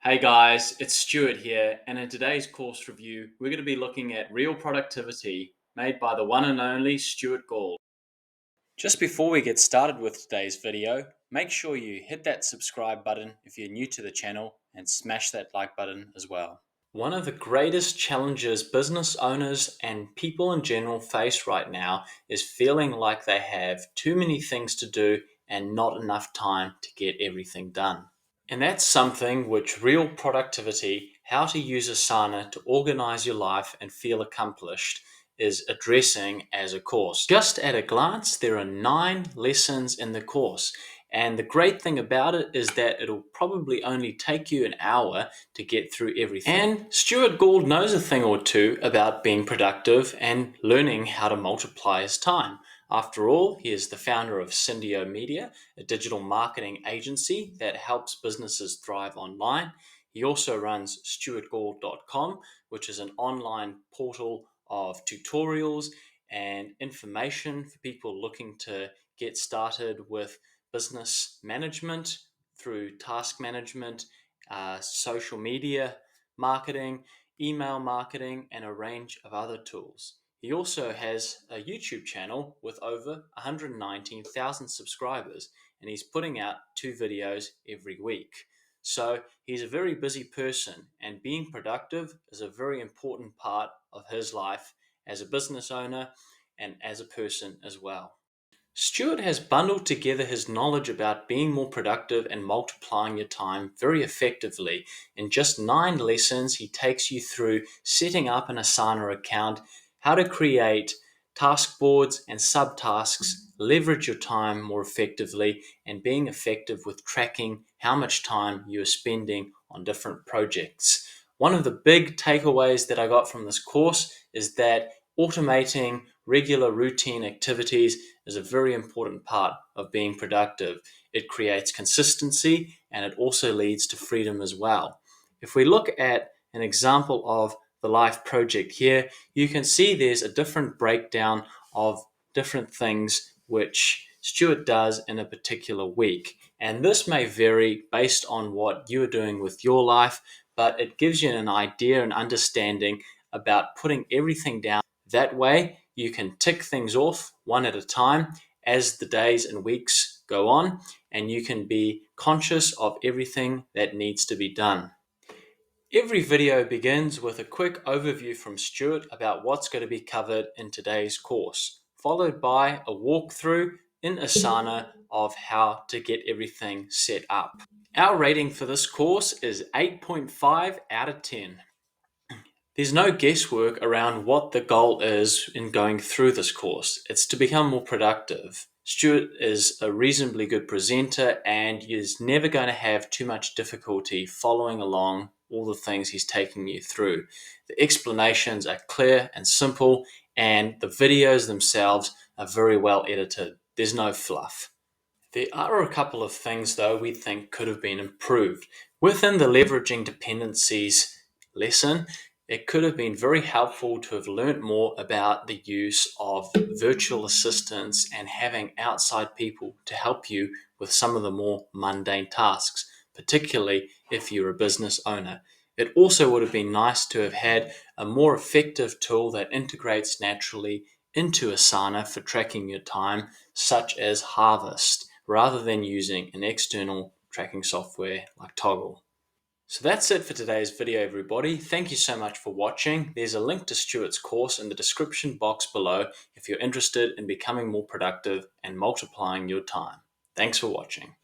Hey guys, it's Stewart here, and in today's course review, we're going to be looking at Real Productivity made by the one and only Stewart Gauld. Just before we get started with today's video, make sure you hit that subscribe button if you're new to the channel and smash that like button as well. One of the greatest challenges business owners and people in general face right now is feeling like they have too many things to do and not enough time to get everything done. And that's something which Real Productivity, how to use Asana to organize your life and feel accomplished, is addressing as a course. Just at a glance, there are 9 lessons in the course. And the great thing about it is that it'll probably only take you an hour to get through everything. And Stewart Gauld knows a thing or two about being productive and learning how to multiply his time. After all, he is the founder of Syndio Media, a digital marketing agency that helps businesses thrive online. He also runs stewartgauld.com, which is an online portal of tutorials and information for people looking to get started with business management through task management, social media marketing, email marketing, and a range of other tools. He also has a YouTube channel with over 119,000 subscribers, and he's putting out 2 videos every week. So he's a very busy person, and being productive is a very important part of his life as a business owner and as a person as well. Stewart has bundled together his knowledge about being more productive and multiplying your time very effectively. In just 9 lessons, he takes you through setting up an Asana account, how to create task boards and subtasks, leverage your time more effectively, and being effective with tracking how much time you're spending on different projects. One of the big takeaways that I got from this course is that automating regular routine activities is a very important part of being productive. It creates consistency and it also leads to freedom as well. If we look at an example of the life project here, you can see there's a different breakdown of different things which Stewart does in a particular week. And this may vary based on what you're doing with your life, but it gives you an idea and understanding about putting everything down. That way, you can tick things off one at a time as the days and weeks go on, and you can be conscious of everything that needs to be done. Every video begins with a quick overview from Stewart about what's going to be covered in today's course, followed by a walkthrough in Asana of how to get everything set up. Our rating for this course is 8.5 out of 10. There's no guesswork around what the goal is in going through this course. It's to become more productive. Stewart is a reasonably good presenter and is never going to have too much difficulty following along all the things he's taking you through. The explanations are clear and simple, and the videos themselves are very well edited. There's no fluff. There are a couple of things, though, we think could have been improved. Within the leveraging dependencies lesson, it could have been very helpful to have learnt more about the use of virtual assistants and having outside people to help you with some of the more mundane tasks, particularly if you're a business owner. It also would have been nice to have had a more effective tool that integrates naturally into Asana for tracking your time, such as Harvest, rather than using an external tracking software like Toggle. So that's it for today's video, everybody. Thank you so much for watching. There's a link to Stewart's course in the description box below if you're interested in becoming more productive and multiplying your time. Thanks for watching.